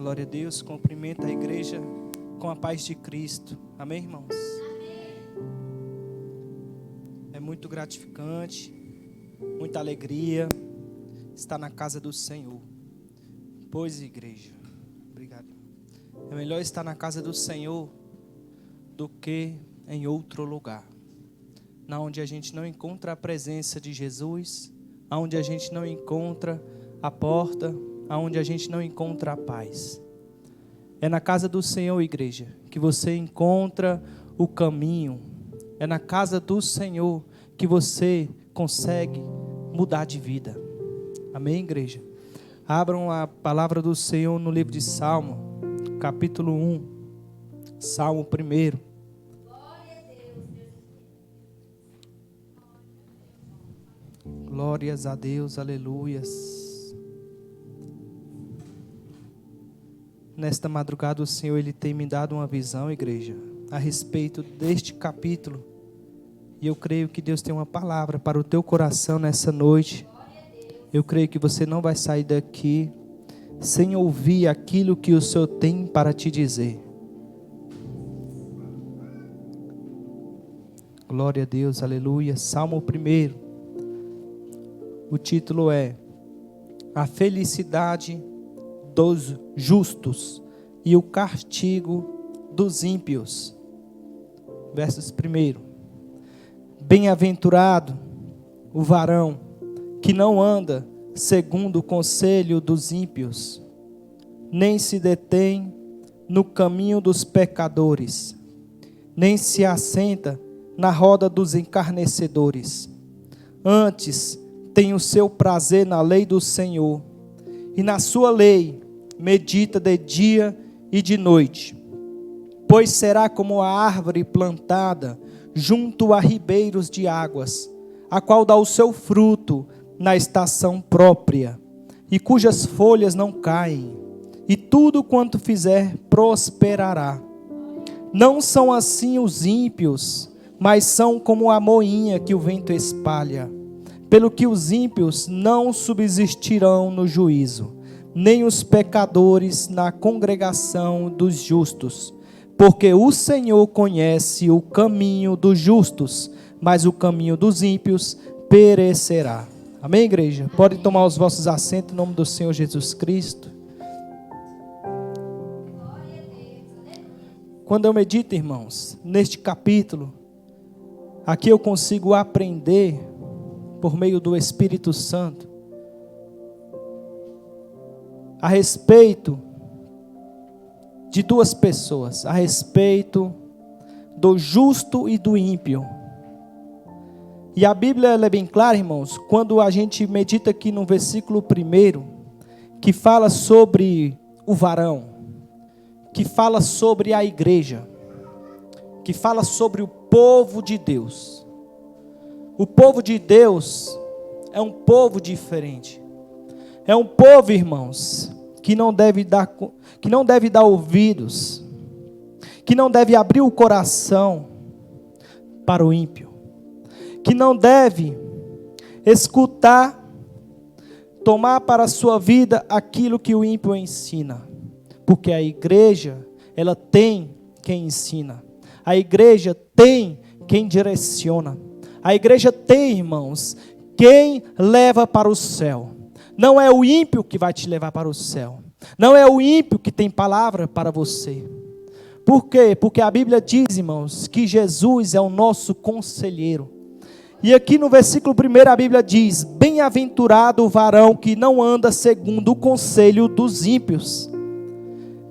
Glória a Deus. Cumprimenta a igreja com a paz de Cristo. Amém, irmãos? É muito gratificante, muita alegria estar na casa do Senhor. Pois, igreja, obrigado. É melhor estar na casa do Senhor do que em outro lugar, na onde a gente não encontra a presença de Jesus, aonde a gente não encontra a porta, aonde a gente não encontra a paz. É na casa do Senhor, igreja, que você encontra o caminho. É na casa do Senhor que você consegue mudar de vida. Amém, igreja? Abram a palavra do Senhor no livro de Salmo, capítulo 1, Salmo 1. Glórias a Deus, aleluias. Nesta madrugada o Senhor, Ele tem me dado uma visão, igreja, a respeito deste capítulo. E eu creio que Deus tem uma palavra para o teu coração nessa noite. Eu creio que você não vai sair daqui sem ouvir aquilo que o Senhor tem para te dizer. Glória a Deus, aleluia. Salmo 1. O título é A Felicidade dos Justos e o Castigo dos Ímpios. Versos 1. Bem-aventurado o varão que não anda segundo o conselho dos ímpios, nem se detém no caminho dos pecadores, nem se assenta na roda dos encarnecedores. Antes tem o seu prazer na lei do Senhor, e na sua lei medita de dia e de noite. Pois será como a árvore plantada junto a ribeiros de águas, a qual dá o seu fruto na estação própria, e cujas folhas não caem, e tudo quanto fizer prosperará. Não são assim os ímpios, mas são como a moinha que o vento espalha. Pelo que os ímpios não subsistirão no juízo, nem os pecadores na congregação dos justos. Porque o Senhor conhece o caminho dos justos, mas o caminho dos ímpios perecerá. Amém, igreja? Podem tomar os vossos assentos em nome do Senhor Jesus Cristo. Quando eu medito, irmãos, neste capítulo, aqui eu consigo aprender, por meio do Espírito Santo, a respeito de duas pessoas, a respeito do justo e do ímpio. E a Bíblia ela é bem clara, irmãos, quando a gente medita aqui no versículo 1, que fala sobre o varão, que fala sobre a igreja, que fala sobre o povo de Deus. O povo de Deus é um povo diferente. É um povo, irmãos, que não deve dar ouvidos, que não deve abrir o coração para o ímpio, que não deve escutar, tomar para a sua vida aquilo que o ímpio ensina, porque a igreja, ela tem quem ensina, a igreja tem quem direciona, a igreja tem, irmãos, quem leva para o céu. Não é o ímpio que vai te levar para o céu. Não é o ímpio que tem palavra para você. Por quê? Porque a Bíblia diz, irmãos, que Jesus é o nosso conselheiro. E aqui no versículo 1 a Bíblia diz: bem-aventurado o varão que não anda segundo o conselho dos ímpios.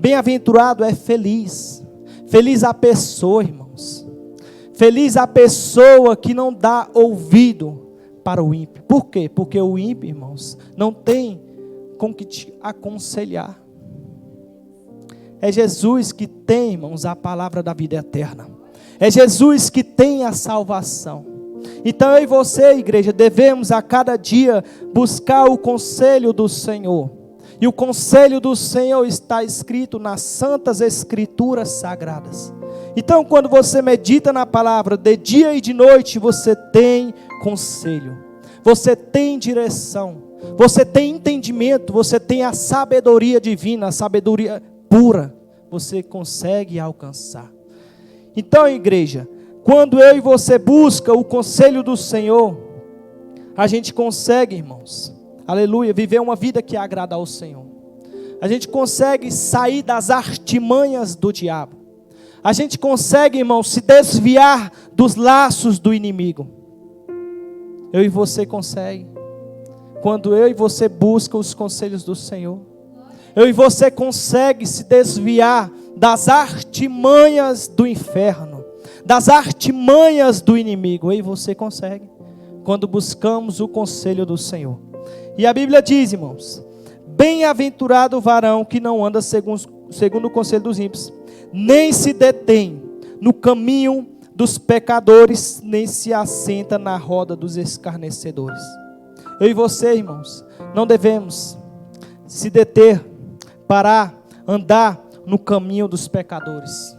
Bem-aventurado é feliz. Feliz a pessoa, irmãos. Feliz a pessoa que não dá ouvido para o ímpio. Por quê? Porque o ímpio, irmãos, não tem com que te aconselhar. É Jesus que tem, irmãos, a palavra da vida eterna. É Jesus que tem a salvação. Então eu e você, igreja, devemos a cada dia buscar o conselho do Senhor. E o conselho do Senhor está escrito nas santas escrituras sagradas. Então quando você medita na palavra de dia e de noite, você tem conselho, você tem direção, você tem entendimento, você tem a sabedoria divina, a sabedoria pura, você consegue alcançar. Então, igreja, quando eu e você busca o conselho do Senhor, a gente consegue, irmãos, aleluia, viver uma vida que agrada ao Senhor. A gente consegue sair das artimanhas do diabo. A gente consegue, irmãos, se desviar dos laços do inimigo. Eu e você consegue. Quando eu e você busca os conselhos do Senhor, eu e você consegue se desviar das artimanhas do inferno, das artimanhas do inimigo. Eu e você consegue, quando buscamos o conselho do Senhor. E a Bíblia diz, irmãos, bem-aventurado o varão que não anda segundo o conselho dos ímpios, nem se detém no caminho dos pecadores, nem se assenta na roda dos escarnecedores. Eu e você, irmãos, não devemos se deter, parar, andar no caminho dos pecadores.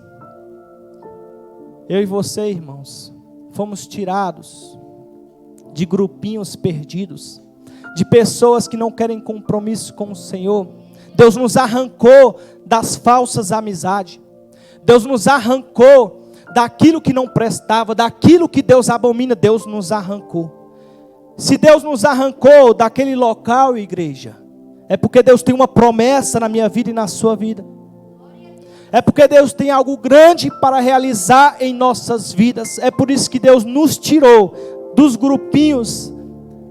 Eu e você, irmãos, fomos tirados de grupinhos perdidos, de pessoas que não querem compromisso com o Senhor. Deus nos arrancou das falsas amizades. Deus nos arrancou daquilo que não prestava, daquilo que Deus abomina. Deus nos arrancou. Se Deus nos arrancou daquele local, igreja, é porque Deus tem uma promessa na minha vida e na sua vida. É porque Deus tem algo grande para realizar em nossas vidas. É por isso que Deus nos tirou dos grupinhos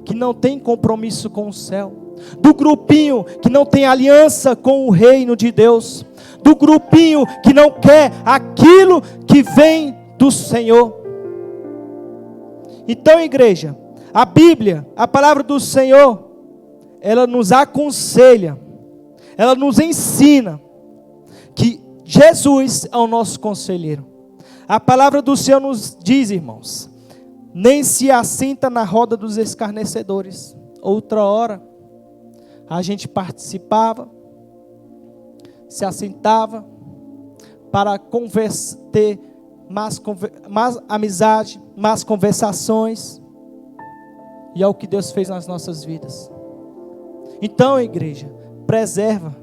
que não tem compromisso com o céu, do grupinho que não tem aliança com o reino de Deus, do grupinho que não quer aquilo que vem do Senhor. Então, igreja, a Bíblia, a palavra do Senhor, ela nos aconselha, ela nos ensina que Jesus é o nosso conselheiro. A palavra do Senhor nos diz, irmãos, nem se assenta na roda dos escarnecedores. Outra hora, a gente participava, se assentava para ter mais amizade, mais conversações, e é o que Deus fez nas nossas vidas. Então, igreja, preserva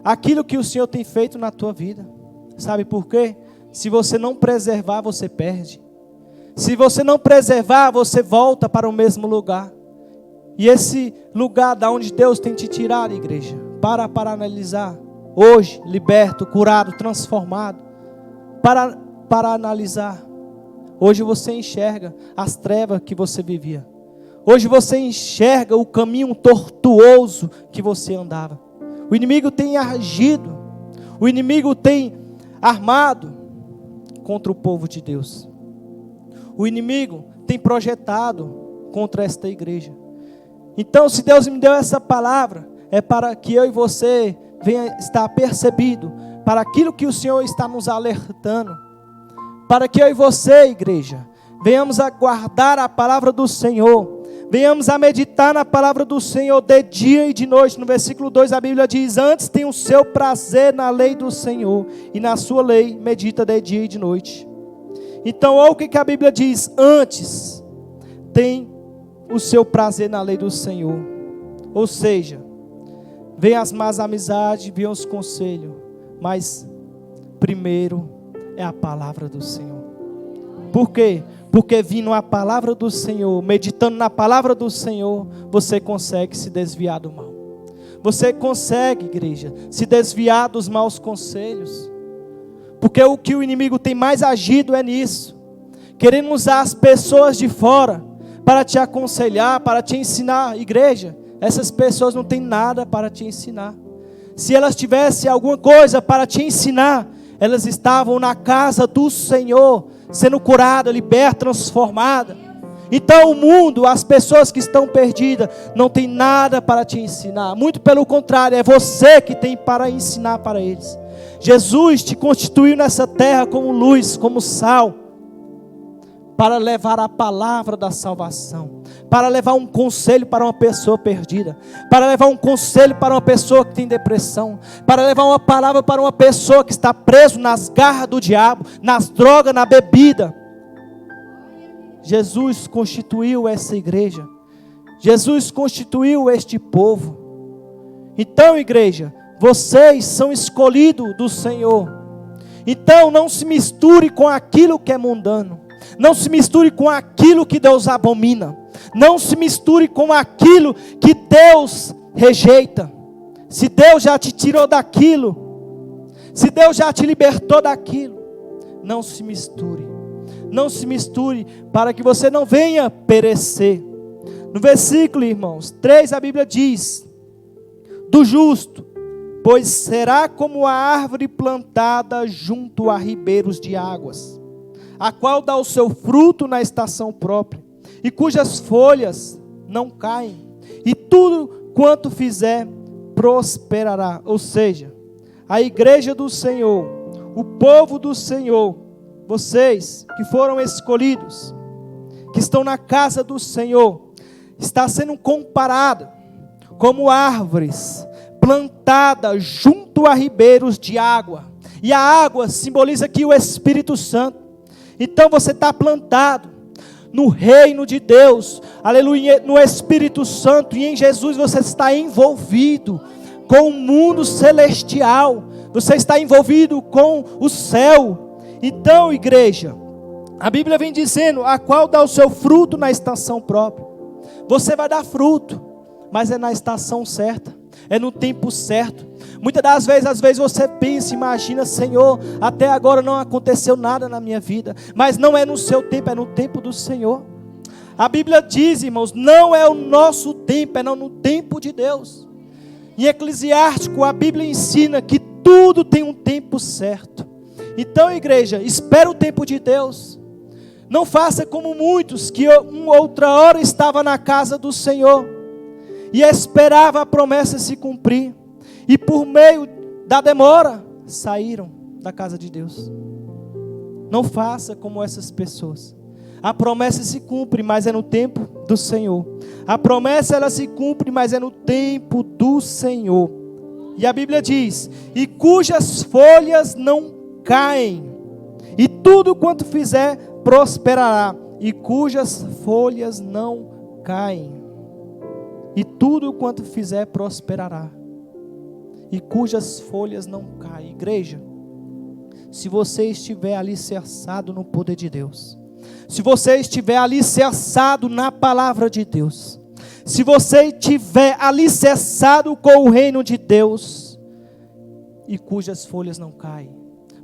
aquilo que o Senhor tem feito na tua vida. Sabe por quê? Se você não preservar, você perde. Se você não preservar, você volta para o mesmo lugar. E esse lugar da onde Deus tem te tirado, igreja, para analisar. Hoje, liberto, curado, transformado. Para analisar. Hoje você enxerga as trevas que você vivia. Hoje você enxerga o caminho tortuoso que você andava. O inimigo tem agido. O inimigo tem armado contra o povo de Deus. O inimigo tem projetado contra esta igreja. Então, se Deus me deu essa palavra, é para que eu e você venha estar percebido para aquilo que o Senhor está nos alertando. Para que eu e você, igreja, venhamos a guardar a palavra do Senhor. Venhamos a meditar na palavra do Senhor de dia e de noite. No versículo 2 a Bíblia diz: antes tem o seu prazer na lei do Senhor, e na sua lei medita de dia e de noite. Então, olha o que a Bíblia diz: antes tem o seu prazer na lei do Senhor. Ou seja, vem as más amizades, vem os conselhos, mas primeiro é a palavra do Senhor. Por quê? Porque vindo a palavra do Senhor, meditando na palavra do Senhor, você consegue se desviar do mal. Você consegue, igreja, se desviar dos maus conselhos. Porque o que o inimigo tem mais agido é nisso. Querendo usar as pessoas de fora para te aconselhar, para te ensinar. Igreja, essas pessoas não têm nada para te ensinar. Se elas tivessem alguma coisa para te ensinar, elas estavam na casa do Senhor, sendo curada, liberta, transformada. Então o mundo, as pessoas que estão perdidas, não tem nada para te ensinar. Muito pelo contrário, é você que tem para ensinar para eles. Jesus te constituiu nessa terra como luz, como sal, para levar a palavra da salvação, para levar um conselho para uma pessoa perdida, para levar um conselho para uma pessoa que tem depressão, para levar uma palavra para uma pessoa que está preso nas garras do diabo, nas drogas, na bebida. Jesus constituiu essa igreja. Jesus constituiu este povo. Então, igreja, vocês são escolhidos do Senhor. Então não se misture com aquilo que é mundano. Não se misture com aquilo que Deus abomina. Não se misture com aquilo que Deus rejeita. Se Deus já te tirou daquilo, se Deus já te libertou daquilo, não se misture. Não se misture para que você não venha perecer. No versículo, irmãos, 3 a Bíblia diz: do justo, pois será como a árvore plantada junto a ribeiros de águas, a qual dá o seu fruto na estação própria, e cujas folhas não caem, e tudo quanto fizer prosperará. Ou seja, a igreja do Senhor, o povo do Senhor, vocês que foram escolhidos, que estão na casa do Senhor, está sendo comparado como árvores plantadas junto a ribeiros de água. E a água simboliza aqui o Espírito Santo. Então você está plantado no reino de Deus, aleluia, no Espírito Santo, e em Jesus você está envolvido com o mundo celestial, você está envolvido com o céu. Então, igreja, a Bíblia vem dizendo: a qual dá o seu fruto na estação própria. Você vai dar fruto, mas é na estação certa, é no tempo certo. Muitas das vezes, às vezes você pensa, imagina: Senhor, até agora não aconteceu nada na minha vida. Mas não é no seu tempo, é no tempo do Senhor. A Bíblia diz, irmãos, não é o nosso tempo, é não no tempo de Deus. Em Eclesiástico, a Bíblia ensina que tudo tem um tempo certo. Então, igreja, espera o tempo de Deus. Não faça como muitos, que uma outra hora estava na casa do Senhor e esperava a promessa se cumprir, e por meio da demora saíram da casa de Deus. Não faça como essas pessoas. A promessa se cumpre, mas é no tempo do Senhor. A promessa ela se cumpre, mas é no tempo do Senhor. E a Bíblia diz: e cujas folhas não caem, e tudo quanto fizer prosperará. E cujas folhas não caem, e tudo quanto fizer prosperará. E cujas folhas não caem. Igreja, se você estiver alicerçado no poder de Deus, se você estiver alicerçado na palavra de Deus, se você estiver alicerçado com o reino de Deus, e cujas folhas não caem,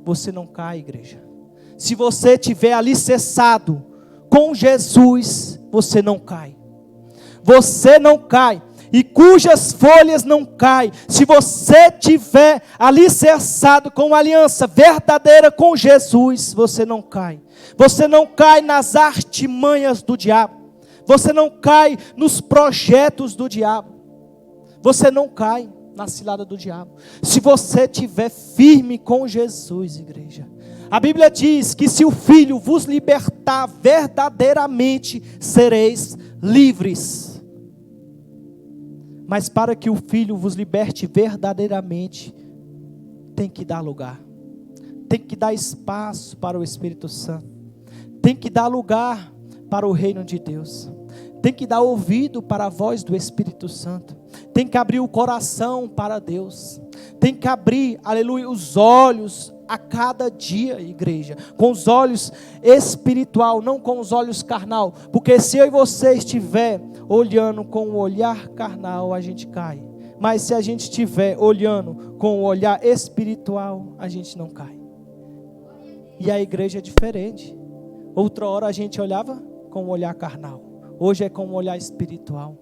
você não cai, igreja. Se você estiver alicerçado com Jesus, você não cai. Você não cai. E cujas folhas não caem. Se você estiver alicerçado com uma aliança verdadeira com Jesus, você não cai. Você não cai nas artimanhas do diabo. Você não cai nos projetos do diabo. Você não cai na cilada do diabo. Se você estiver firme com Jesus, igreja. A Bíblia diz que se o Filho vos libertar verdadeiramente, sereis livres. Mas para que o Filho vos liberte verdadeiramente, tem que dar lugar. Tem que dar espaço para o Espírito Santo. Tem que dar lugar para o reino de Deus. Tem que dar ouvido para a voz do Espírito Santo. Tem que abrir o coração para Deus. Tem que abrir, aleluia, os olhos a cada dia, igreja, com os olhos espiritual, não com os olhos carnal, porque se eu e você estiver olhando com o olhar carnal, a gente cai, mas se a gente estiver olhando com o olhar espiritual, a gente não cai. E a igreja é diferente. Outra hora a gente olhava com o olhar carnal, hoje é com o olhar espiritual.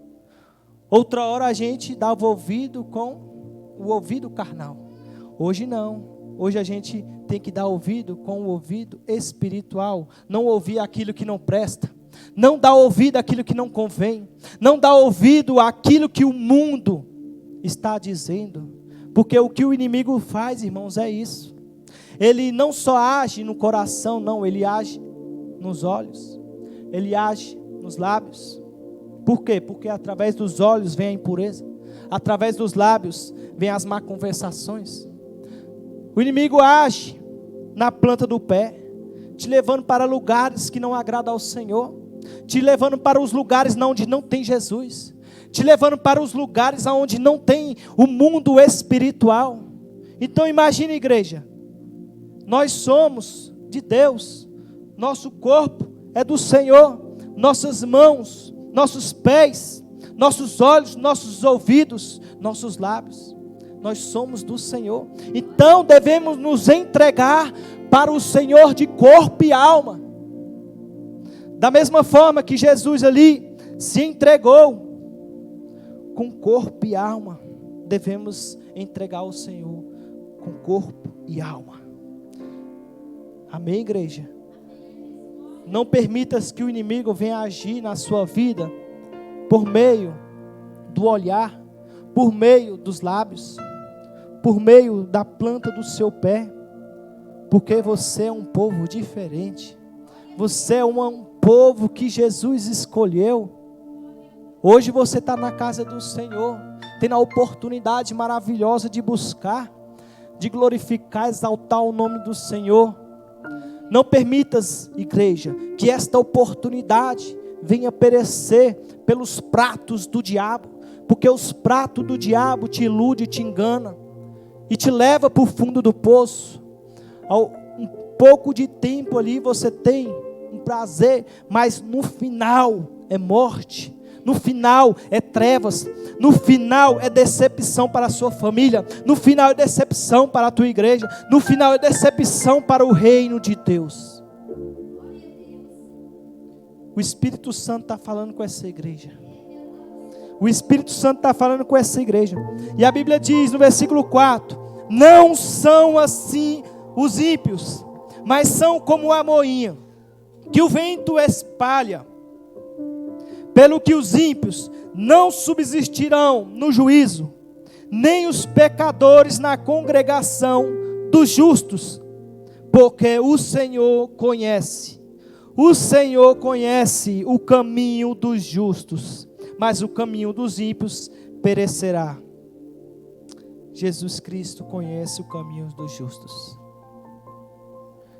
Outra hora a gente dava ouvido com o ouvido carnal, hoje não. Hoje a gente tem que dar ouvido com o ouvido espiritual. Não ouvir aquilo que não presta. Não dar ouvido àquilo que não convém. Não dar ouvido àquilo que o mundo está dizendo. Porque o que o inimigo faz, irmãos, é isso. Ele não só age no coração, não. Ele age nos olhos. Ele age nos lábios. Por quê? Porque através dos olhos vem a impureza. Através dos lábios vem as má conversações. O inimigo age na planta do pé, te levando para lugares que não agradam ao Senhor. te levando para os lugares onde não tem Jesus, te levando para os lugares onde não tem o mundo espiritual. Então imagine, igreja, nós somos de Deus, nosso corpo é do Senhor, nossas mãos, nossos pés, nossos olhos, nossos ouvidos, nossos lábios, nós somos do Senhor. Então devemos nos entregar para o Senhor de corpo e alma. Da mesma forma que Jesus ali se entregou com corpo e alma, devemos entregar ao Senhor com corpo e alma. Amém, igreja? Não permitas que o inimigo venha agir na sua vida por meio do olhar, por meio dos lábios, por meio da planta do seu pé, porque você é um povo diferente. Você é um povo que Jesus escolheu. Hoje você está na casa do Senhor, tendo a oportunidade maravilhosa de buscar, de glorificar, exaltar o nome do Senhor. Não permitas, igreja, que esta oportunidade venha perecer pelos pratos do diabo, porque os pratos do diabo te iludem, te enganam e te leva para o fundo do poço. Um pouco de tempo ali você tem um prazer, mas no final é morte. No final é trevas, no final é decepção para a sua família, no final é decepção para a tua igreja, no final é decepção para o reino de Deus. O Espírito Santo está falando com essa igreja. O Espírito Santo está falando com essa igreja. E a Bíblia diz no versículo 4: não são assim os ímpios, mas são como a moinha, que o vento espalha. Pelo que os ímpios não subsistirão no juízo, nem os pecadores na congregação dos justos, porque o Senhor conhece o caminho dos justos, mas o caminho dos ímpios perecerá. Jesus Cristo conhece o caminho dos justos.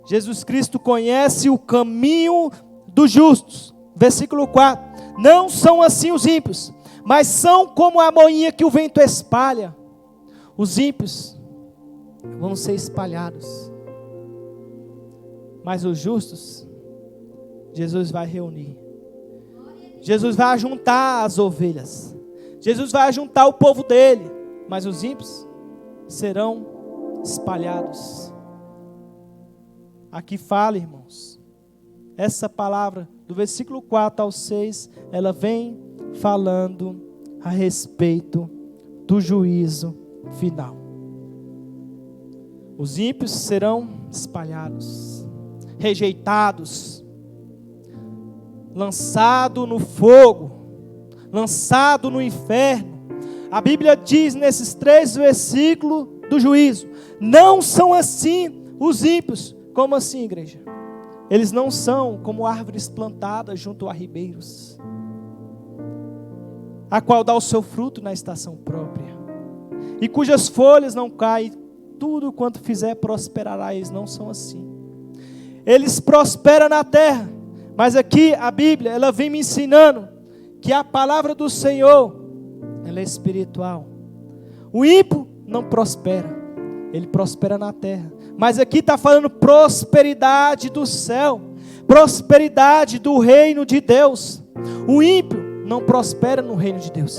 Jesus Cristo conhece o caminho dos justos. Versículo 4: não são assim os ímpios, mas são como a moinha que o vento espalha. Os ímpios vão ser espalhados, mas os justos, Jesus vai reunir. Jesus vai juntar as ovelhas, Jesus vai juntar o povo dele, mas os ímpios serão espalhados. Aqui fala, irmãos, essa palavra do versículo 4 ao 6, ela vem falando a respeito do juízo final. Os ímpios serão espalhados, rejeitados, lançados no fogo, lançados no inferno. A Bíblia diz nesses 3 versículos do juízo: não são assim os ímpios. Como assim, igreja? Eles não são como árvores plantadas junto a ribeiros, a qual dá o seu fruto na estação própria, e cujas folhas não caem, tudo quanto fizer prosperará. Eles não são assim. Eles prosperam na terra, mas aqui a Bíblia, ela vem me ensinando que a palavra do Senhor, ela é espiritual. O ímpio não prospera, ele prospera na terra. Mas aqui está falando prosperidade do céu, prosperidade do reino de Deus. O ímpio não prospera no reino de Deus,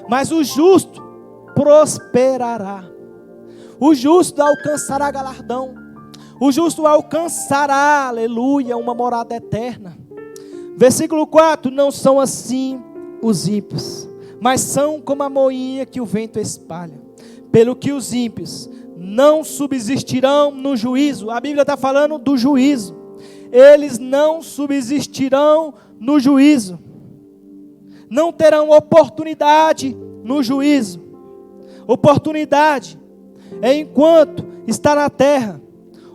mas o justo prosperará. O justo alcançará galardão. O justo alcançará, aleluia, uma morada eterna. Versículo 4: não são assim os ímpios, mas são como a moinha que o vento espalha. Pelo que os ímpios não subsistirão no juízo. A Bíblia está falando do juízo. Eles não subsistirão no juízo. Não terão oportunidade no juízo. Oportunidade é enquanto está na terra.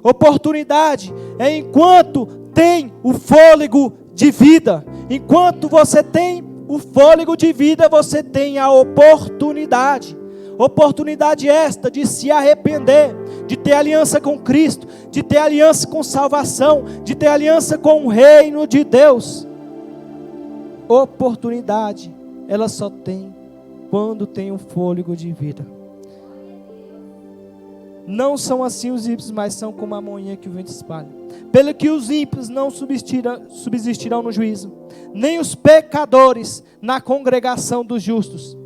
Oportunidade é enquanto tem o fôlego de vida. Enquanto você tem o fôlego de vida, você tem a oportunidade. Oportunidade esta de se arrepender, de ter aliança com Cristo, de ter aliança com salvação, de ter aliança com o reino de Deus. oportunidade ela só tem quando tem um fôlego de vida. Não são assim os ímpios, mas são como a moinha que o vento espalha. Pelo que os ímpios não subsistirão no juízo, nem os pecadores na congregação dos justos.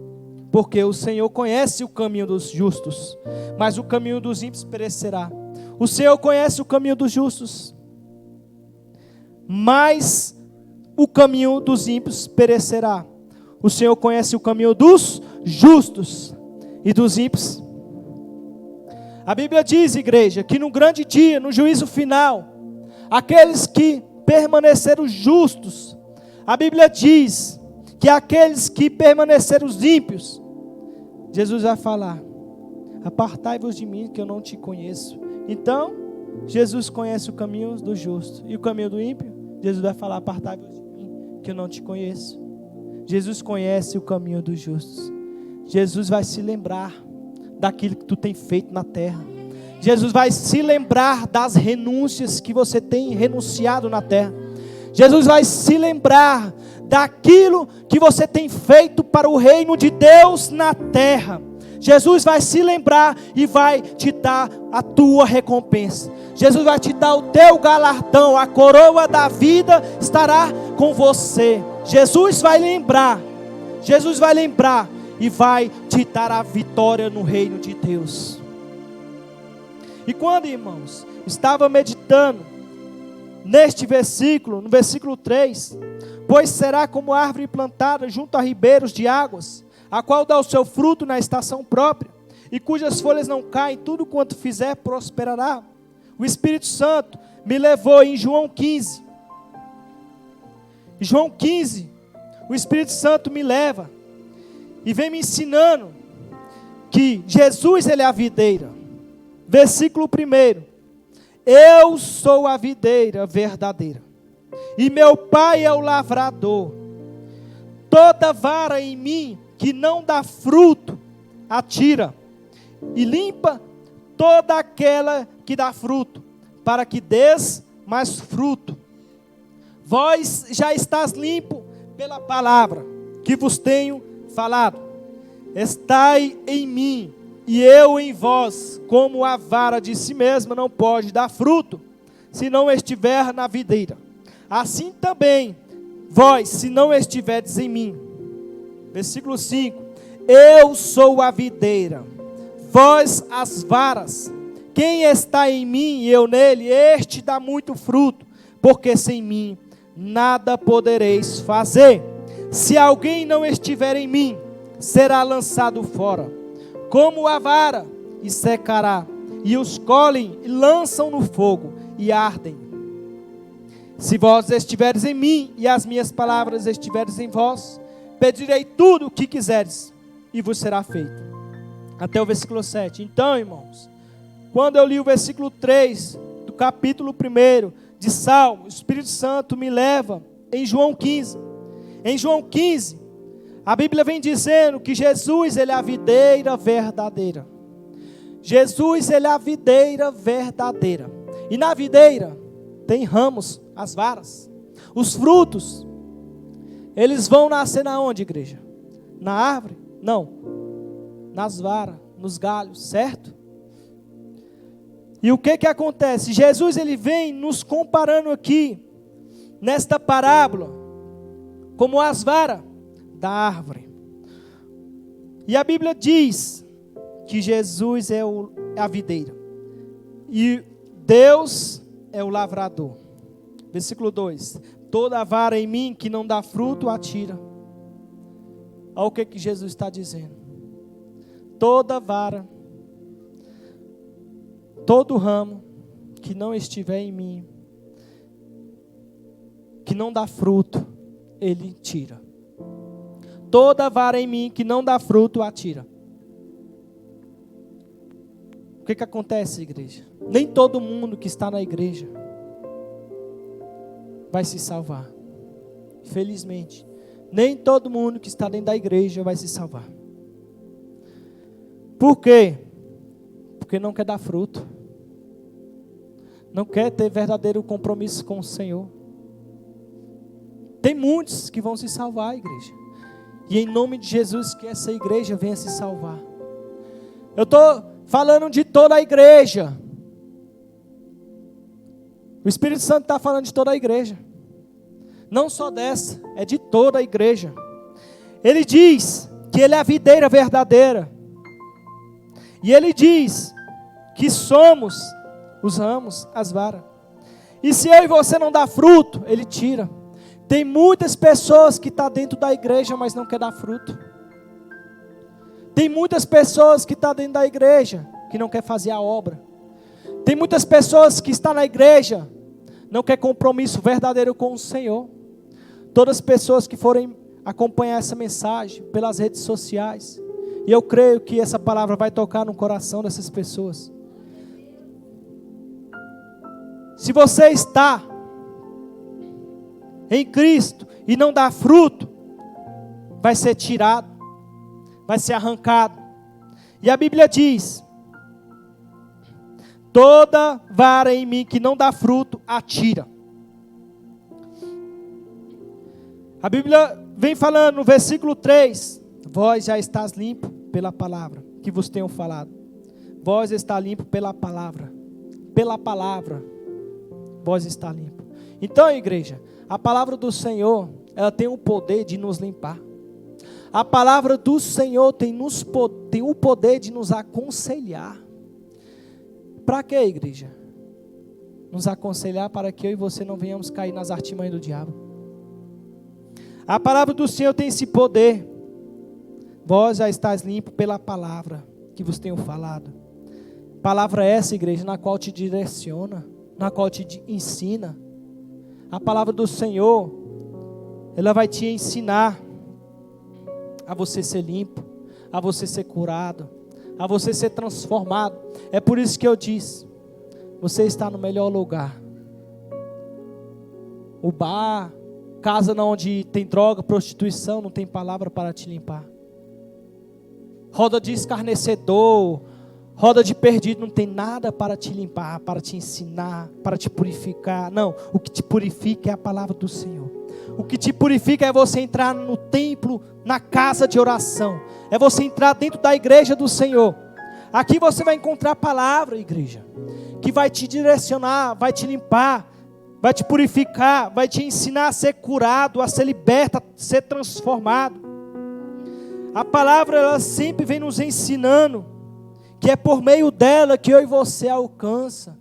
Porque o Senhor conhece o caminho dos justos, mas o caminho dos ímpios perecerá. O Senhor conhece o caminho dos justos, mas o caminho dos ímpios perecerá. O Senhor conhece o caminho dos justos e dos ímpios. A Bíblia diz, igreja, que no grande dia, no juízo final, aqueles que permaneceram justos, a Bíblia diz que aqueles que permaneceram ímpios, Jesus vai falar: apartai-vos de mim, que eu não te conheço. Então, Jesus conhece o caminho do justo e o caminho do ímpio. Jesus vai falar: apartai-vos de mim, que eu não te conheço. Jesus conhece o caminho dos justos. Jesus vai se lembrar daquilo que tu tem feito na terra. Jesus vai se lembrar das renúncias que você tem renunciado na terra. Jesus vai se lembrar daquilo que você tem feito para o reino de Deus na terra. Jesus vai se lembrar e vai te dar a tua recompensa. Jesus vai te dar o teu galardão, a coroa da vida estará com você. Jesus vai lembrar e vai te dar a vitória no reino de Deus. E quando, irmãos, estava meditando neste versículo, no versículo 3, pois será como árvore plantada junto a ribeiros de águas, a qual dá o seu fruto na estação própria, e cujas folhas não caem, tudo quanto fizer prosperará. O Espírito Santo me levou em João 15. Em João 15, o Espírito Santo me leva e vem me ensinando que Jesus, ele é a videira. Versículo 1: eu sou a videira verdadeira, e meu Pai é o lavrador. Toda vara em mim que não dá fruto, atira, e limpa toda aquela que dá fruto, para que dês mais fruto. Vós já estás limpo pela palavra que vos tenho falado. Estai em mim e eu em vós, como a vara de si mesma não pode dar fruto, se não estiver na videira. Assim também vós, se não estiverdes em mim. Versículo 5: eu sou a videira, vós as varas. Quem está em mim e eu nele, este dá muito fruto, porque sem mim nada podereis fazer. Se alguém não estiver em mim, será lançado fora, como a vara, e secará, e os colhem e lançam no fogo, e ardem. Se vós estiveres em mim, e as minhas palavras estiveres em vós, pedirei tudo o que quiseres, e vos será feito. Até o versículo 7. Então, irmãos, quando eu li o versículo 3, do capítulo 1 de Salmo, o Espírito Santo me leva em João 15. Em João 15, a Bíblia vem dizendo que Jesus, ele é a videira verdadeira. Jesus, ele é a videira verdadeira. E na videira tem ramos, as varas. Os frutos, eles vão nascer na onde, igreja? Na árvore? Não. Nas varas, nos galhos, certo? E o que acontece? Jesus, ele vem nos comparando aqui, nesta parábola, como as varas da árvore. E a Bíblia diz que Jesus é a videira e Deus é o lavrador. Versículo 2: toda vara em mim que não dá fruto, atira. Olha o que Jesus está dizendo. Toda vara, todo ramo que não estiver em mim, que não dá fruto, ele tira. Toda vara em mim que não dá fruto, atira. O que acontece, igreja? Nem todo mundo que está na igreja vai se salvar. Felizmente, nem todo mundo que está dentro da igreja vai se salvar. Por quê? Porque não quer dar fruto. Não quer ter verdadeiro compromisso com o Senhor. Tem muitos que vão se salvar, igreja. E em nome de Jesus, que essa igreja venha se salvar. Eu estou falando de toda a igreja. O Espírito Santo está falando de toda a igreja. Não só dessa, é de toda a igreja. Ele diz que Ele é a videira verdadeira. E Ele diz que somos os ramos, as varas. E se eu e você não dá fruto, Ele tira. Tem muitas pessoas que estão dentro da igreja, mas não quer dar fruto. Tem muitas pessoas que estão dentro da igreja, que não quer fazer a obra. Tem muitas pessoas que estão na igreja, não quer compromisso verdadeiro com o Senhor. Todas as pessoas que forem acompanhar essa mensagem pelas redes sociais, e eu creio que essa palavra vai tocar no coração dessas pessoas. Se você está em Cristo e não dá fruto, vai ser tirado, vai ser arrancado. E a Bíblia diz: toda vara em mim que não dá fruto, atira. A Bíblia vem falando no versículo 3: vós já estás limpo pela palavra que vos tenho falado. Vós está limpo pela palavra. Pela palavra, vós está limpo. Então, igreja, a palavra do Senhor, ela tem o poder de nos limpar. A palavra do Senhor tem o poder de nos aconselhar. Para quê, igreja? Nos aconselhar para que eu e você não venhamos cair nas artimanhas do diabo. A palavra do Senhor tem esse poder. Vós já estáis limpo pela palavra que vos tenho falado. Palavra essa, igreja, na qual te direciona, na qual te ensina. A palavra do Senhor, ela vai te ensinar a você ser limpo, a você ser curado, a você ser transformado. É por isso que eu disse, você está no melhor lugar. O bar, casa onde tem droga, prostituição, não tem palavra para te limpar. Roda de escarnecedor, roda de perdido, não tem nada para te limpar, para te ensinar, para te purificar. Não, o que te purifica é a palavra do Senhor. O que te purifica é você entrar no templo, na casa de oração. É você entrar dentro da igreja do Senhor. Aqui você vai encontrar a palavra, igreja, que vai te direcionar, vai te limpar, vai te purificar, vai te ensinar a ser curado, a ser liberto, a ser transformado. A palavra, ela sempre vem nos ensinando que é por meio dela que eu e você alcança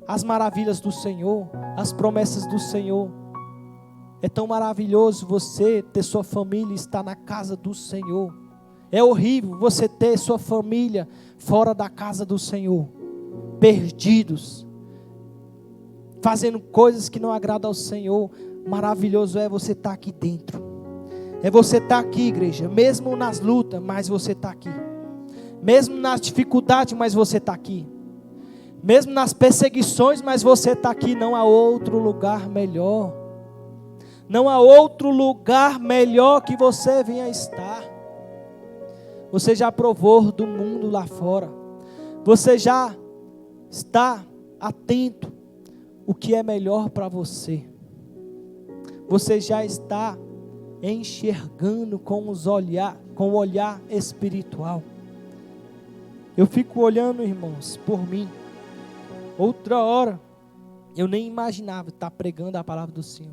as maravilhas do Senhor, as promessas do Senhor. É tão maravilhoso você ter sua família e estar na casa do Senhor. É horrível você ter sua família fora da casa do Senhor, perdidos, fazendo coisas que não agradam ao Senhor. Maravilhoso é você estar aqui dentro. É você estar aqui, igreja, mesmo nas lutas, mas você está aqui. Mesmo nas dificuldades, mas você está aqui. Mesmo nas perseguições, mas você está aqui. Não há outro lugar melhor. Não há outro lugar melhor que você venha estar. Você já provou do mundo lá fora. Você já está atento o que é melhor para você. Você já está enxergando com o olhar espiritual. Eu fico olhando, irmãos, por mim. Outra hora, eu nem imaginava estar pregando a palavra do Senhor.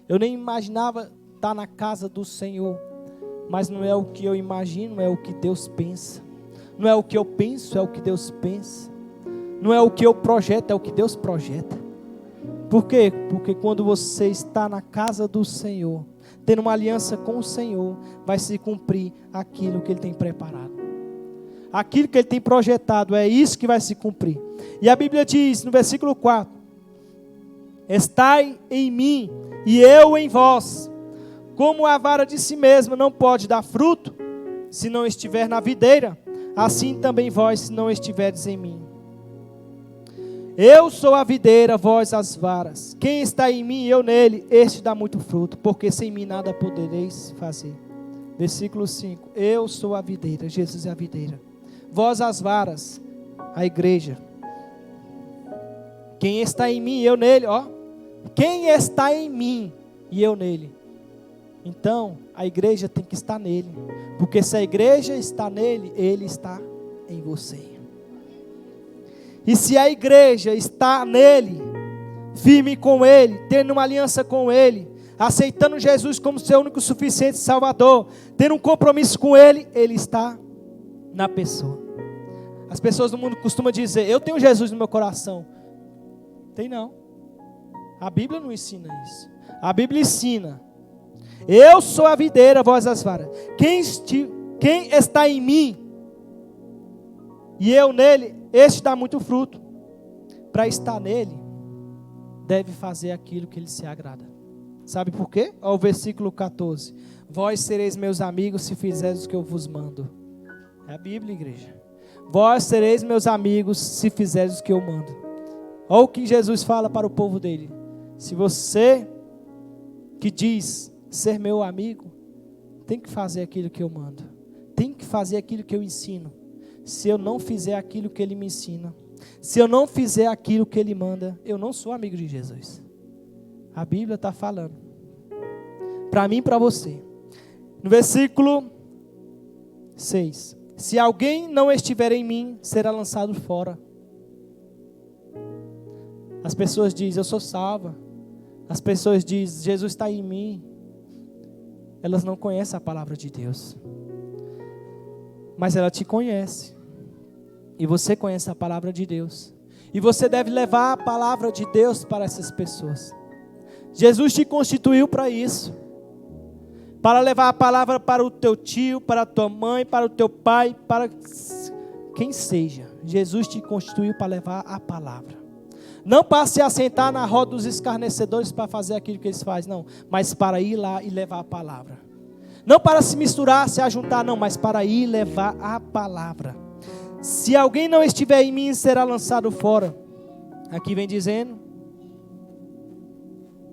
Eu nem imaginava estar na casa do Senhor. Mas não é o que eu imagino, é o que Deus pensa. Não é o que eu penso, é o que Deus pensa. Não é o que eu projeto, é o que Deus projeta. Por quê? Porque quando você está na casa do Senhor, tendo uma aliança com o Senhor, vai se cumprir aquilo que Ele tem preparado. Aquilo que Ele tem projetado, é isso que vai se cumprir. E a Bíblia diz no versículo 4: estai em mim e eu em vós. Como a vara de si mesma não pode dar fruto, se não estiver na videira, assim também vós, se não estiverdes em mim. Eu sou a videira, vós as varas. Quem está em mim e eu nele, este dá muito fruto, porque sem mim nada podereis fazer. Versículo 5. Eu sou a videira, Jesus é a videira. Vós as varas, a igreja. Quem está em mim e eu nele, ó. Quem está em mim e eu nele, Então, a igreja tem que estar nele. Porque se a igreja está nele, ele está em você. E se a igreja está nele, firme com ele, tendo uma aliança com ele, aceitando Jesus como seu único suficiente Salvador, tendo um compromisso com ele, ele está na pessoa. As pessoas do mundo costumam dizer: eu tenho Jesus no meu coração. Tem não. A Bíblia não ensina isso. A Bíblia ensina: eu sou a videira, vós as varas. Quem está em mim e eu nele, este dá muito fruto. Para estar nele, deve fazer aquilo que ele se agrada. Sabe por quê? Olha o versículo 14. Vós sereis meus amigos se fizerdes o que eu vos mando. É a Bíblia, igreja. Vós sereis meus amigos se fizerdes o que eu mando. Olha o que Jesus fala para o povo dele. Se você que diz ser meu amigo, tem que fazer aquilo que eu mando. Tem que fazer aquilo que eu ensino. Se eu não fizer aquilo que ele me ensina, se eu não fizer aquilo que ele manda, eu não sou amigo de Jesus. A Bíblia está falando. Para mim e para você. No versículo 6. Se alguém não estiver em mim, será lançado fora. As pessoas dizem: eu sou salva. As pessoas dizem: Jesus está em mim. Elas não conhecem a palavra de Deus. Mas ela te conhece. E você conhece a palavra de Deus. E você deve levar a palavra de Deus para essas pessoas. Jesus te constituiu para isso. Para levar a palavra para o teu tio, para a tua mãe, para o teu pai, para quem seja. Jesus te constituiu para levar a palavra. Não para se assentar na roda dos escarnecedores para fazer aquilo que eles fazem, não. Mas para ir lá e levar a palavra. Não para se misturar, se ajuntar, não. Mas para ir levar a palavra. Se alguém não estiver em mim, será lançado fora. Aqui vem dizendo,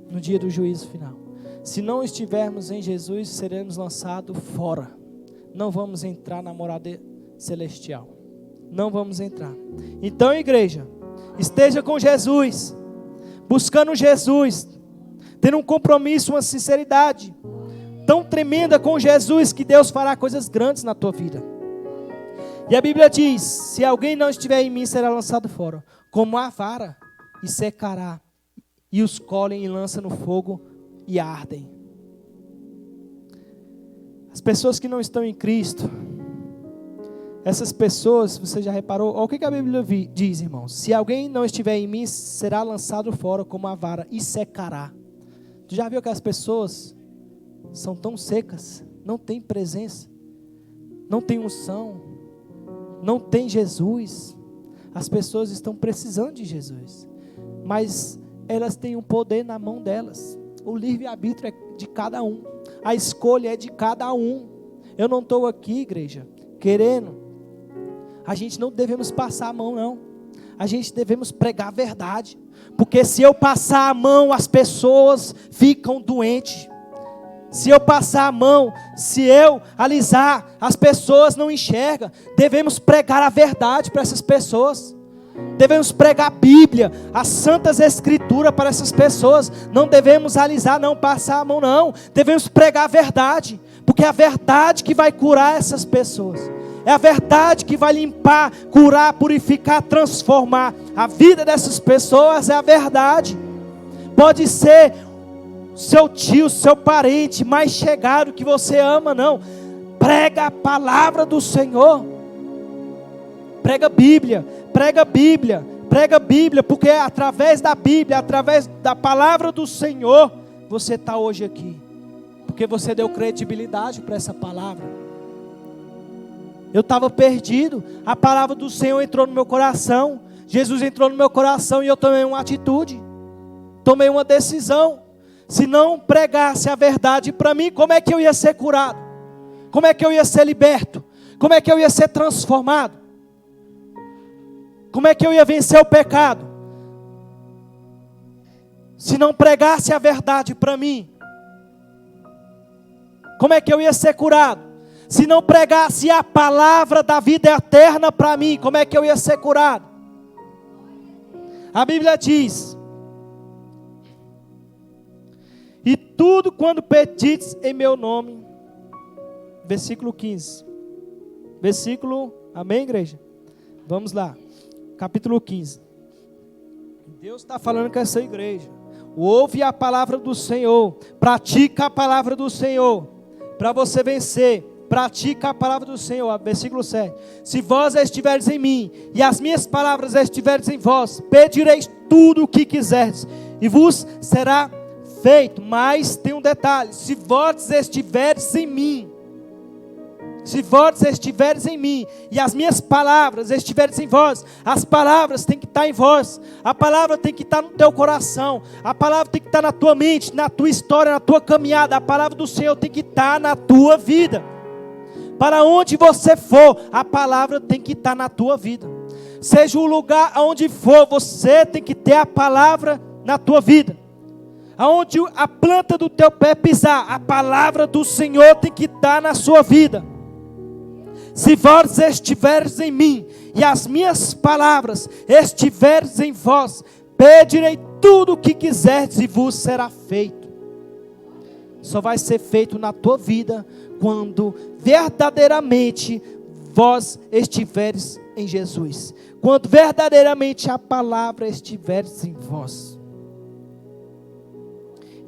no dia do juízo final. Se não estivermos em Jesus, seremos lançados fora. Não vamos entrar na morada celestial. Não vamos entrar. Então, igreja, esteja com Jesus, buscando Jesus, tendo um compromisso, uma sinceridade tão tremenda com Jesus, que Deus fará coisas grandes na tua vida. E a Bíblia diz: se alguém não estiver em mim, será lançado fora, como a vara, e secará, e os colhem e lançam no fogo e ardem. As pessoas que não estão em Cristo, essas pessoas, você já reparou? Olha o que a Bíblia diz, irmãos: se alguém não estiver em mim, será lançado fora como a vara e secará. Tu já viu que as pessoas são tão secas, não tem presença, não tem unção, não tem Jesus. As pessoas estão precisando de Jesus, mas elas têm um poder na mão delas. O livre-arbítrio é de cada um, a escolha é de cada um. Eu não estou aqui, igreja, querendo. A gente não devemos passar a mão, não. A gente devemos pregar a verdade. Porque se eu passar a mão, as pessoas ficam doentes. Se eu passar a mão, se eu alisar, as pessoas não enxergam. Devemos pregar a verdade para essas pessoas. Devemos pregar a Bíblia, as santas escrituras para essas pessoas. Não devemos alisar, não passar a mão, não. Devemos pregar a verdade. Porque é a verdade que vai curar essas pessoas. É a verdade que vai limpar, curar, purificar, transformar a vida dessas pessoas. É a verdade. Pode ser seu tio, seu parente mais chegado que você ama, não. Prega a palavra do Senhor. Prega a Bíblia, prega a Bíblia, prega a Bíblia, porque é através da Bíblia, através da palavra do Senhor, você está hoje aqui. Porque você deu credibilidade para essa palavra. Eu estava perdido, a palavra do Senhor entrou no meu coração, Jesus entrou no meu coração e eu tomei uma atitude, tomei uma decisão. Se não pregasse a verdade para mim, como é que eu ia ser curado? Como é que eu ia ser liberto? Como é que eu ia ser transformado? Como é que eu ia vencer o pecado? Se não pregasse a verdade para mim, como é que eu ia ser curado? Se não pregasse a palavra da vida eterna para mim, como é que eu ia ser curado? A Bíblia diz: E tudo quando pedides em meu nome. Versículo 15. Amém, igreja? Vamos lá. Capítulo 15. Deus está falando com essa igreja. Ouve a palavra do Senhor. Pratica a palavra do Senhor. Para você vencer. Pratica a palavra do Senhor. Versículo 7. Se vós estiveres em mim, e as minhas palavras estiveres em vós, pedireis tudo o que quiserdes, e vos será feito. Mas tem um detalhe: se vós estiveres em mim, se vós estiveres em mim, e as minhas palavras estiveres em vós, as palavras têm que estar em vós, a palavra tem que estar no teu coração, a palavra tem que estar na tua mente, na tua história, na tua caminhada, a palavra do Senhor tem que estar na tua vida. Para onde você for, a palavra tem que estar na tua vida. Seja o lugar aonde for, você tem que ter a palavra na tua vida. Aonde a planta do teu pé pisar, a palavra do Senhor tem que estar na sua vida. Se vós estiveres em mim, e as minhas palavras estiveres em vós, pedirei tudo o que quiserdes e vos será feito. Só vai ser feito na tua vida quando verdadeiramente vós estiveres em Jesus. Quando verdadeiramente a palavra estiveres em vós.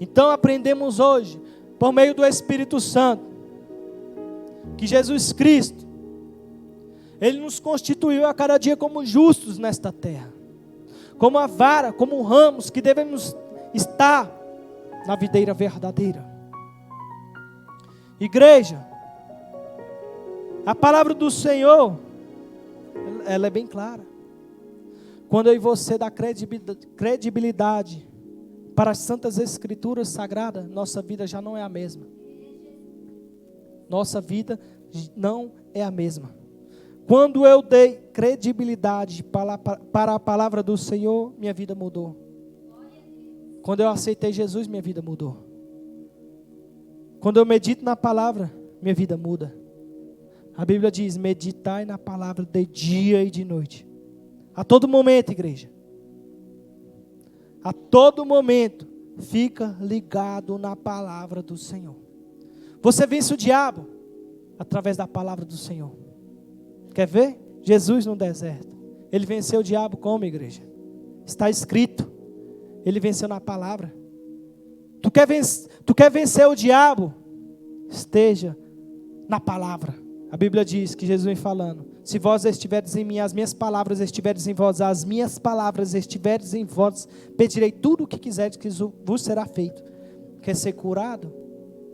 Então aprendemos hoje, por meio do Espírito Santo, que Jesus Cristo, Ele nos constituiu a cada dia como justos nesta terra. Como a vara, como ramos que devemos estar na videira verdadeira. Igreja, a palavra do Senhor, ela é bem clara. Quando eu e você dá credibilidade para as santas escrituras sagradas, nossa vida já não é a mesma. Nossa vida não é a mesma. Quando eu dei credibilidade para a palavra do Senhor, minha vida mudou. Quando eu aceitei Jesus, minha vida mudou. Quando eu medito na palavra, minha vida muda. A Bíblia diz: meditai na palavra de dia e de noite. A todo momento, igreja. A todo momento, fica ligado na palavra do Senhor. Você vence o diabo através da palavra do Senhor. Quer ver? Jesus no deserto. Ele venceu o diabo como, igreja? Está escrito. Ele venceu na palavra. Tu quer vencer o diabo? Esteja na palavra. A Bíblia diz que Jesus vem falando: se vós estiveres em mim, as minhas palavras estiveres em vós, as minhas palavras estiveres em vós, pedirei tudo o que quiserdes que vos será feito. Quer ser curado?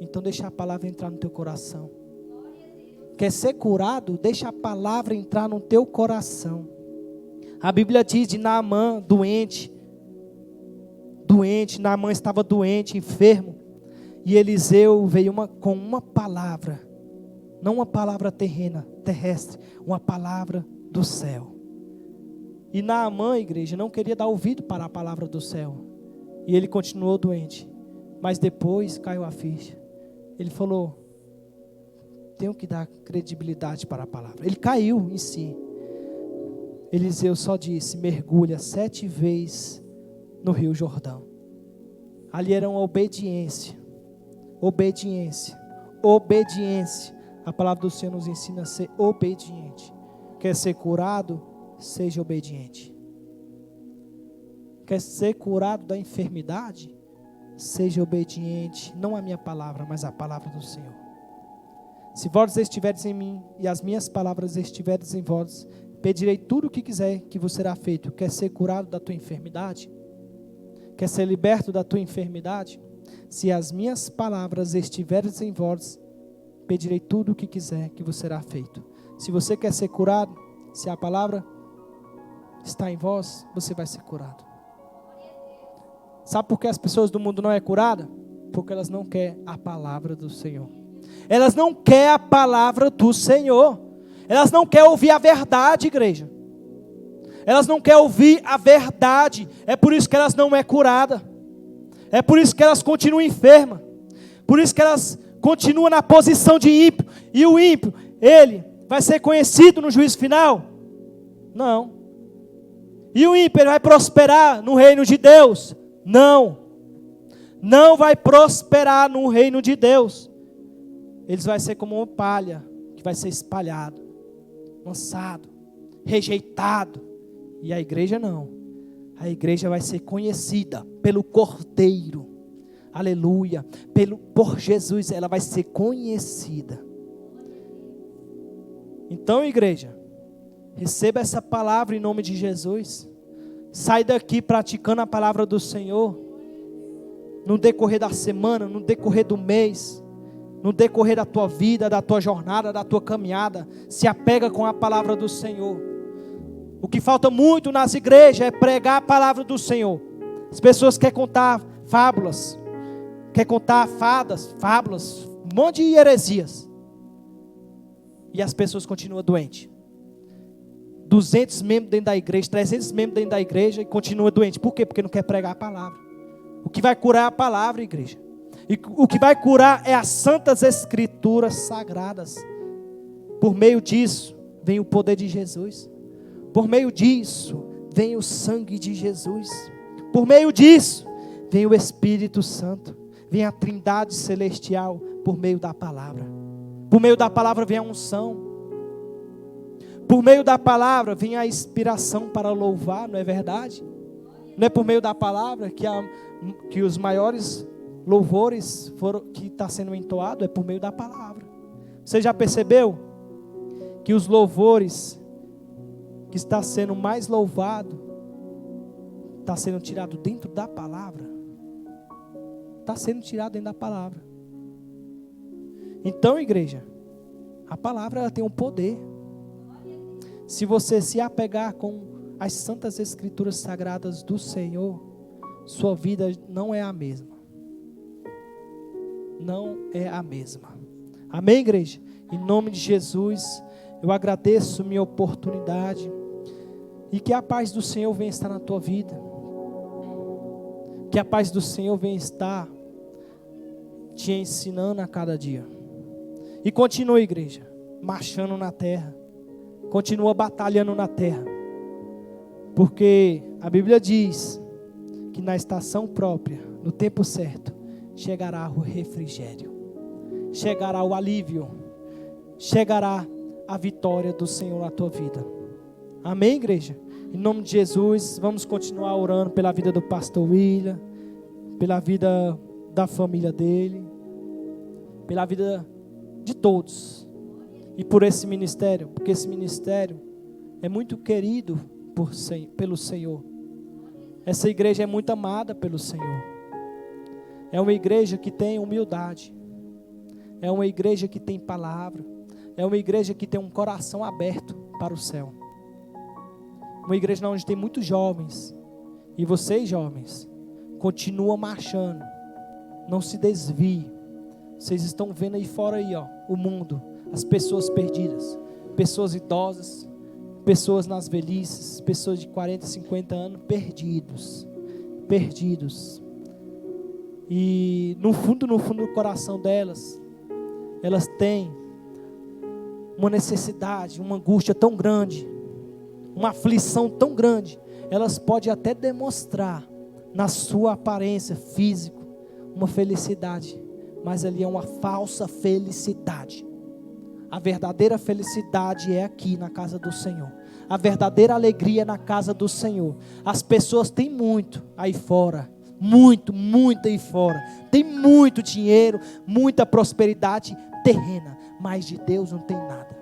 Então deixa a palavra entrar no teu coração. Quer ser curado? Deixa a palavra entrar no teu coração. A Bíblia diz de Naamã, doente, Naamã estava doente, enfermo, e Eliseu veio com uma palavra, não uma palavra terrestre, uma palavra do céu. E Naamã, igreja, não queria dar ouvido para a palavra do céu, e ele continuou doente, mas depois caiu a ficha. Ele falou: tenho que dar credibilidade para a palavra. Ele caiu em si. Eliseu só disse: mergulha 7 vezes no Rio Jordão. Ali era uma obediência. A palavra do Senhor nos ensina a ser obediente. Quer ser curado? Seja obediente. Quer ser curado da enfermidade? Seja obediente. Não a minha palavra, mas a palavra do Senhor. Se vós estiveres em mim e as minhas palavras estiveres em vós, pedirei tudo o que quiser que vos será feito. Quer ser curado da tua enfermidade? Quer ser liberto da tua enfermidade? Se as minhas palavras estiveres em vós, pedirei tudo o que quiser que vos será feito. Se você quer ser curado, se a palavra está em vós, você vai ser curado. Sabe por que as pessoas do mundo não é curada? Porque elas não querem a palavra do Senhor. Elas não querem a palavra do Senhor. Elas não querem ouvir a verdade, igreja. Elas não querem ouvir a verdade. É por isso que elas não é curada. É por isso que elas continuam enfermas. Por isso que elas continuam na posição de ímpio. E o ímpio, ele vai ser conhecido no juízo final? Não. E o ímpio, ele vai prosperar no reino de Deus? Não. não vai prosperar no reino de Deus. Eles vão ser como uma palha que vai ser espalhado, lançado, rejeitado. E a igreja não. A igreja vai ser conhecida pelo Cordeiro. Aleluia. Por Jesus ela vai ser conhecida. Então, igreja, receba essa palavra em nome de Jesus. Sai daqui praticando a palavra do Senhor. No decorrer da semana, no decorrer do mês, no decorrer da tua vida, da tua jornada, da tua caminhada, se apega com a palavra do Senhor. O que falta muito nas igrejas é pregar a palavra do Senhor. As pessoas querem contar fábulas, querem contar fábulas, um monte de heresias. E as pessoas continuam doentes. 200 membros dentro da igreja, 300 membros dentro da igreja e continua doente. Por quê? Porque não quer pregar a palavra. O que vai curar é a palavra, igreja. E o que vai curar é as santas escrituras sagradas. Por meio disso, vem o poder de Jesus. Por meio disso, vem o sangue de Jesus. Por meio disso, vem o Espírito Santo. Vem a Trindade celestial por meio da palavra. Por meio da palavra vem a unção. Por meio da palavra vem a inspiração para louvar, não é verdade? Não é por meio da palavra que os maiores louvores que está sendo entoado, é por meio da palavra. Você já percebeu que os louvores que está sendo mais louvado está sendo tirado dentro da palavra? Está sendo tirado dentro da palavra. Então, igreja, a palavra ela tem um poder. Se você se apegar com as santas escrituras sagradas do Senhor, sua vida não é a mesma. Não é a mesma. Amém, igreja? Em nome de Jesus, eu agradeço minha oportunidade. E que a paz do Senhor venha estar na tua vida. Que a paz do Senhor venha estar te ensinando a cada dia. E continua, igreja, marchando na terra. Continua batalhando na terra. Porque a Bíblia diz que na estação própria, no tempo certo, chegará o refrigério. Chegará o alívio. Chegará a vitória do Senhor na tua vida. Amém, igreja? Em nome de Jesus, vamos continuar orando pela vida do pastor William, pela vida da família dele, pela vida de todos. E por esse ministério, porque esse ministério é muito querido pelo Senhor. Essa igreja é muito amada pelo Senhor. É uma igreja que tem humildade. É uma igreja que tem palavra. É uma igreja que tem um coração aberto para o céu. Uma igreja onde tem muitos jovens. E vocês, jovens, continuam marchando. Não se desvie. Vocês estão vendo aí fora aí, ó, o mundo. As pessoas perdidas. Pessoas idosas. Pessoas nas velhices. Pessoas de 40, 50 anos perdidos. Perdidos. E no fundo do coração delas, elas têm uma necessidade, uma angústia tão grande, uma aflição tão grande. Elas podem até demonstrar na sua aparência física uma felicidade, mas ali é uma falsa felicidade. A verdadeira felicidade é aqui na casa do Senhor. A verdadeira alegria é na casa do Senhor. As pessoas têm muito aí fora. Muito aí fora. Tem muito dinheiro, muita prosperidade terrena, mas de Deus não tem nada.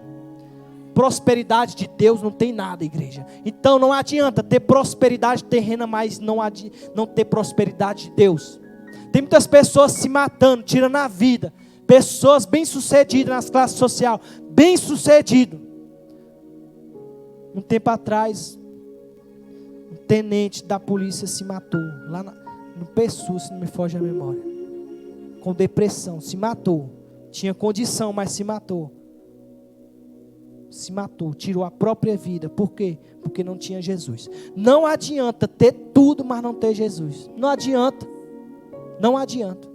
Prosperidade de Deus não tem nada, igreja. Então não adianta ter prosperidade terrena, mas não ter prosperidade de Deus. Tem muitas pessoas se matando, tirando a vida. Pessoas bem-sucedidas nas classes sociais, bem-sucedido. Um tempo atrás, um tenente da polícia se matou lá no PSU, se não me foge a memória, com depressão, se matou. Tinha condição, mas se matou. Se matou, tirou a própria vida. Por quê? Porque não tinha Jesus. Não adianta ter tudo, mas não ter Jesus. Não adianta. Não adianta.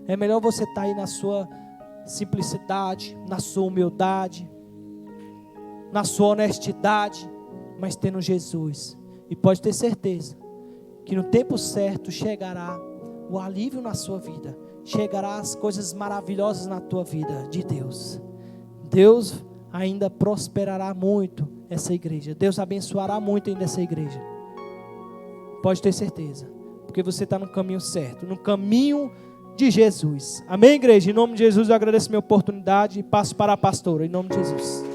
É melhor você estar aí na sua simplicidade, na sua humildade, na sua honestidade, mas tendo Jesus. E pode ter certeza que no tempo certo chegará o alívio na sua vida. Chegará as coisas maravilhosas na tua vida de Deus. Deus ainda prosperará muito essa igreja. Deus abençoará muito ainda essa igreja. Pode ter certeza. Porque você está no caminho certo. No caminho de Jesus. Amém, igreja? Em nome de Jesus eu agradeço a minha oportunidade e passo para a pastora. Em nome de Jesus.